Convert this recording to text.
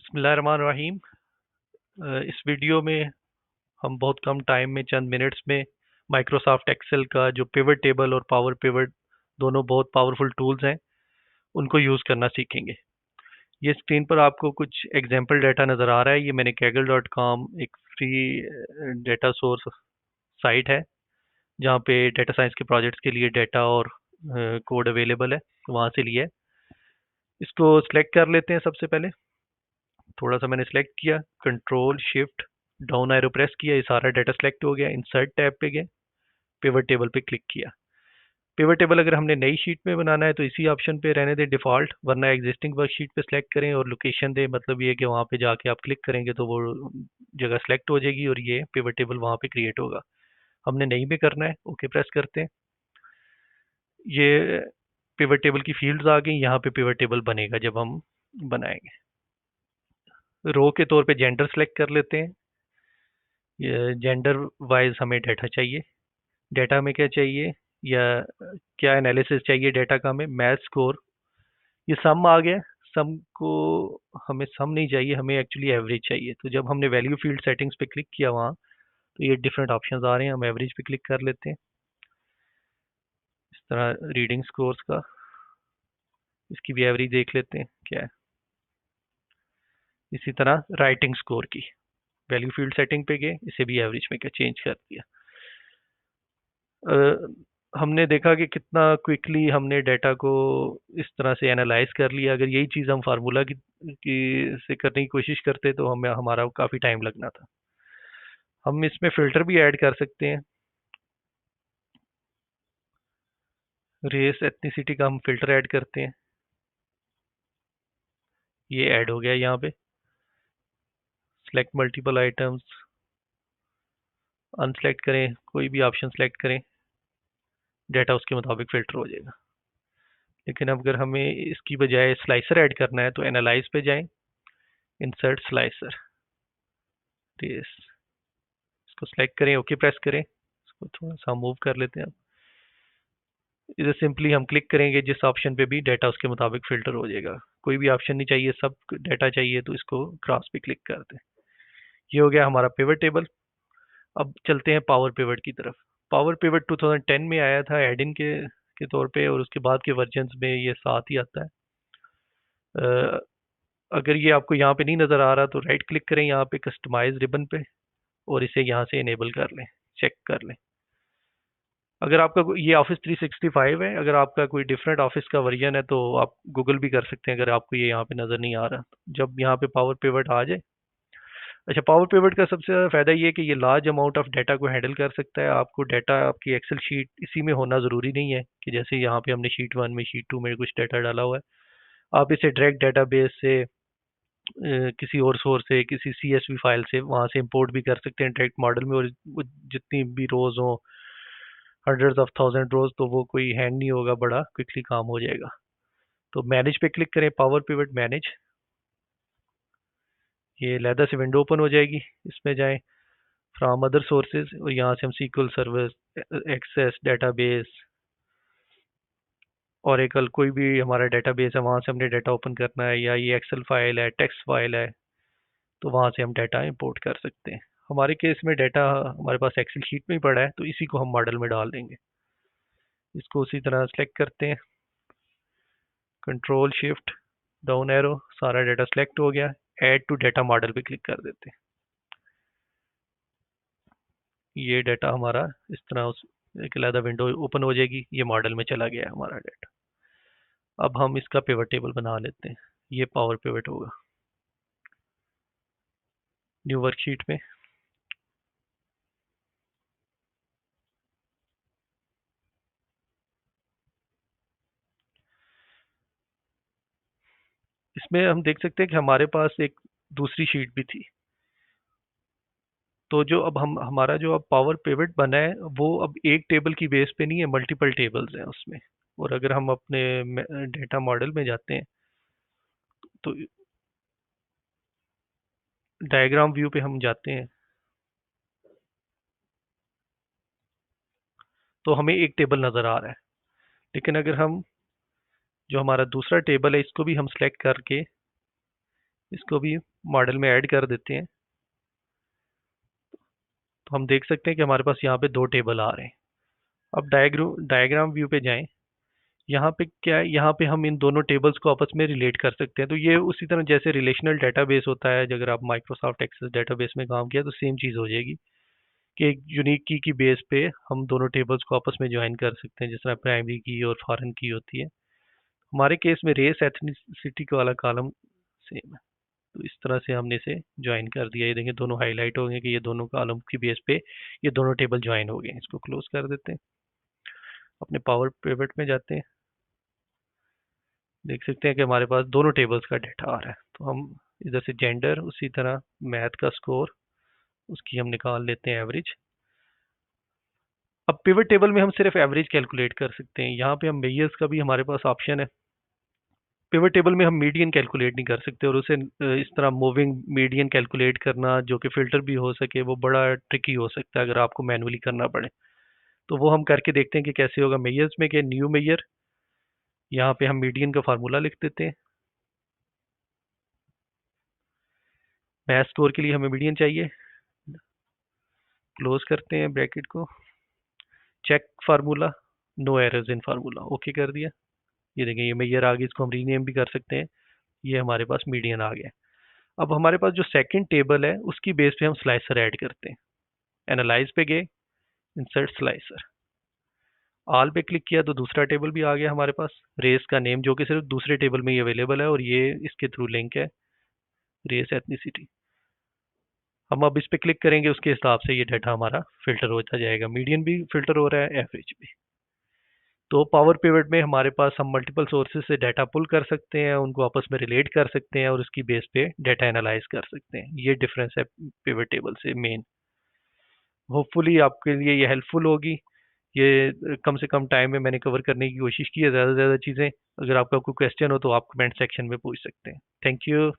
बिस्मिल्लाहिर्रहमानिर्रहीम। इस वीडियो में हम बहुत कम टाइम में चंद मिनट्स में माइक्रोसॉफ्ट एक्सेल का जो पिवट टेबल और पावर पिवट दोनों बहुत पावरफुल टूल्स हैं उनको यूज़ करना सीखेंगे। ये स्क्रीन पर आपको कुछ एग्जांपल डाटा नज़र आ रहा है। ये मैंने kaggle.com एक फ्री डाटा सोर्स साइट है जहाँ पे डाटा साइंस के प्रोजेक्ट्स के लिए डाटा और कोड अवेलेबल है, वहाँ से लिया है। इसको सिलेक्ट कर लेते हैं। सबसे पहले थोड़ा सा मैंने सेलेक्ट किया, control shift down arrow press किया, ये सारा डाटा सेलेक्ट हो गया। इंसर्ट टैब पे गए, पिवट टेबल पे क्लिक किया। पिवट टेबल अगर हमने नई शीट में बनाना है तो इसी ऑप्शन पे रहने दें डिफ़ॉल्ट, वरना एग्जिस्टिंग वर्कशीट पे सेलेक्ट करें और लोकेशन दें। मतलब ये कि वहाँ पे जाके आप क्लिक करेंगे तो वो जगह सेलेक्ट हो जाएगी और ये पिवट टेबल वहाँ पे क्रिएट होगा। हमने नई में करना है, ओके प्रेस करते हैं। ये पिवट टेबल की फील्ड्स आ गई, यहाँ पे पिवट टेबल बनेगा जब हम बनाएंगे। रो के तौर पे जेंडर सेलेक्ट कर लेते हैं। ये जेंडर वाइज हमें डाटा चाहिए। डाटा में क्या चाहिए या क्या एनालिसिस चाहिए डाटा का, हमें मैथ स्कोर। ये सम आ गया। सम को हमें सम नहीं चाहिए, हमें एक्चुअली एवरेज चाहिए। तो जब हमने वैल्यू फील्ड सेटिंग्स पे क्लिक किया वहाँ, तो ये डिफरेंट ऑप्शंस आ रहे हैं। हम एवरेज पे क्लिक कर लेते हैं। इस तरह रीडिंग स्कोर्स का, इसकी भी एवरेज देख लेते हैं क्या है। इसी तरह राइटिंग स्कोर की वैल्यू फील्ड सेटिंग पे गए, इसे भी एवरेज में क्या चेंज कर दिया। हमने देखा कि कितना क्विकली हमने डाटा को इस तरह से एनालाइज कर लिया। अगर यही चीज़ हम फार्मूला की से करने की कोशिश करते तो हमें हमारा काफ़ी टाइम लगना था। हम इसमें फ़िल्टर भी ऐड कर सकते हैं। रेस एथनिसिटी का हम फ़िल्टर ऐड करते हैं, ये ऐड हो गया यहाँ पे। सेलेक्ट मल्टीपल आइटम्स, अनसेलेक्ट करें, कोई भी ऑप्शन सेलेक्ट करें, डाटा उसके मुताबिक फ़िल्टर हो जाएगा। लेकिन अगर हमें इसकी बजाय स्लाइसर ऐड करना है तो एनालाइज पे जाएं, इंसर्ट स्लाइसर, रेस, इसको सेलेक्ट करें, ओके प्रेस करें। इसको थोड़ा सा मूव कर लेते हैं। इधर सिंपली हम क्लिक करेंगे जिस ऑप्शन पे भी, डाटा उसके मुताबिक फिल्टर हो जाएगा। कोई भी ऑप्शन नहीं चाहिए, सब डाटा चाहिए तो इसको क्रॉस पे क्लिक करते हैं। ये हो गया हमारा पिवट टेबल। अब चलते हैं पावर पिवट की तरफ। पावर पिवट 2010 में आया था एडिन के तौर पे, और उसके बाद के वर्जन्स में ये साथ ही आता है। अगर ये आपको यहाँ पे नहीं नज़र आ रहा तो राइट क्लिक करें यहाँ पे कस्टमाइज रिबन पे और इसे यहाँ से इनेबल कर लें, चेक कर लें। अगर आपका ये ऑफिस 365 है, अगर आपका कोई डिफरेंट ऑफिस का वर्जन है तो आप गूगल भी कर सकते हैं अगर आपको ये यहाँ पे नज़र नहीं आ रहा। जब यहाँ पे पावर पिवट आ जाए, अच्छा, पावर पिवट का सबसे ज़्यादा फ़ायदा ये है कि ये लार्ज अमाउंट ऑफ डाटा को हैंडल कर सकता है। आपको डाटा आपकी एक्सेल शीट इसी में होना ज़रूरी नहीं है कि जैसे यहाँ पे हमने शीट 1 में शीट 2 में कुछ डाटा डाला हुआ है। आप इसे डायरेक्ट डाटाबेस से किसी और सोर्स से, किसी CSV फाइल से वहाँ से इंपोर्ट भी कर सकते हैं डायरेक्ट मॉडल में। और जितनी भी रोज़ हो, हंड्रेड्स ऑफ थाउजेंड रोज, तो वो कोई हैंग नहीं होगा, बड़ा क्विकली काम हो जाएगा। तो मैनेज पे क्लिक करें, पावर पिवट मैनेज, ये लैदर से विंडो ओपन हो जाएगी। इसमें जाएं, फ्रॉम अदर सोर्सेज, और यहाँ से हम SQL server, access database, Oracle, कोई भी हमारा डेटाबेस है वहाँ से हमने डाटा ओपन करना है, या ये एक्सेल फाइल है, टेक्स्ट फाइल है, तो वहाँ से हम डाटा इंपोर्ट कर सकते हैं। हमारे केस में डाटा हमारे पास एक्सेल शीट में ही पड़ा है तो इसी को हम मॉडल में डाल देंगे। इसको उसी तरह सेलेक्ट करते हैं, कंट्रोल शिफ्ट डाउन एरो, सारा डाटा सेलेक्ट हो गया। ऐड टू डाटा मॉडल पे क्लिक कर देते हैं। ये डाटा हमारा इस तरह उस एक अलग विंडो ओपन हो जाएगी, ये मॉडल में चला गया है हमारा डाटा। अब हम इसका पिवट टेबल बना लेते हैं। ये पावर पिवट होगा न्यू वर्कशीट में। इसमें हम देख सकते हैं कि हमारे पास एक दूसरी शीट भी थी। तो जो अब हम हमारा जो अब पावर पिवट बना है वो अब एक टेबल की बेस पे नहीं है, मल्टीपल टेबल्स हैं उसमें। और अगर हम अपने डेटा मॉडल में जाते हैं तो डायग्राम व्यू पे हम जाते हैं, तो हमें एक टेबल नज़र आ रहा है। लेकिन अगर हम जो हमारा दूसरा टेबल है इसको भी हम सेलेक्ट करके इसको भी मॉडल में ऐड कर देते हैं। तो हम देख सकते हैं कि हमारे पास यहाँ पे दो टेबल आ रहे हैं। अब डायग्राम व्यू पे जाएं। यहाँ पे क्या है, यहाँ पे हम इन दोनों टेबल्स को आपस में रिलेट कर सकते हैं। तो ये उसी तरह जैसे रिलेशनल डेटाबेस होता है, अगर आप माइक्रोसॉफ्ट एक्सेस डेटाबेस में काम किया तो सेम चीज़ हो जाएगी कि एक यूनिक की बेस पे हम दोनों टेबल्स को आपस में ज्वाइन कर सकते हैं, जिस तरह प्राइमरी की और फॉरेन की होती है। हमारे केस में रेस एथनिसिटी का वाला कॉलम सेम है। तो इस तरह से हमने इसे ज्वाइन कर दिया। ये देखें दोनों हाईलाइट हो गए कि ये दोनों कॉलम की बेस पे ये दोनों टेबल ज्वाइन हो गए। इसको क्लोज कर देते हैं। अपने पावर पिवट में जाते हैं। देख सकते हैं कि हमारे पास दोनों टेबल्स का डेटा आ रहा है। तो हम इधर से जेंडर, उसी तरह मैथ का स्कोर, उसकी हम निकाल लेते हैं एवरेज। अब पिवट टेबल में हम सिर्फ एवरेज कैलकुलेट कर सकते हैं। यहाँ पे हम मेयर्स का भी हमारे पास ऑप्शन है। पिवट टेबल में हम मीडियन कैलकुलेट नहीं कर सकते, और उसे इस तरह मूविंग मीडियन कैलकुलेट करना जो कि फिल्टर भी हो सके वो बड़ा ट्रिकी हो सकता है अगर आपको मैनुअली करना पड़े। तो वो हम करके देखते हैं कि कैसे होगा। मेयर्स में कि न्यू मेयर, यहाँ पे हम मीडियन का फार्मूला लिख देते हैं। मैथ स्कोर के लिए हमें मीडियन चाहिए। क्लोज करते हैं ब्रैकेट को। Check formula, no errors in formula, okay कर दिया। ये देखें ये मेयर आ गई, इसको हम रीनेम भी कर सकते हैं। ये हमारे पास मीडियन आ गया। अब हमारे पास जो सेकंड टेबल है उसकी बेस पे हम स्लाइसर ऐड करते हैं। एनालाइज पे गए, इंसर्ट स्लाइसर, ऑल पे क्लिक किया तो दूसरा टेबल भी आ गया हमारे पास। रेस का नेम जो कि सिर्फ दूसरे टेबल में ही अवेलेबल है, और ये इसके थ्रू लिंक है, रेस एथनिसिटी। हम अब इस पे क्लिक करेंगे, उसके हिसाब से ये डाटा हमारा फिल्टर होता जाएगा। मीडियन भी फिल्टर हो रहा है, एवरेज भी। तो पावर पिवट में हमारे पास हम मल्टीपल सोर्सेज से डाटा पुल कर सकते हैं, उनको आपस में रिलेट कर सकते हैं और उसकी बेस पे डाटा एनालाइज कर सकते हैं। ये डिफरेंस है पिवट टेबल से मेन। होपफुली आपके लिए ये हेल्पफुल होगी। ये कम से कम टाइम में मैंने कवर करने की कोशिश की है ज़्यादा से ज़्यादा चीज़ें। अगर आपका कोई क्वेश्चन हो तो आप कमेंट सेक्शन में पूछ सकते हैं। Thank you.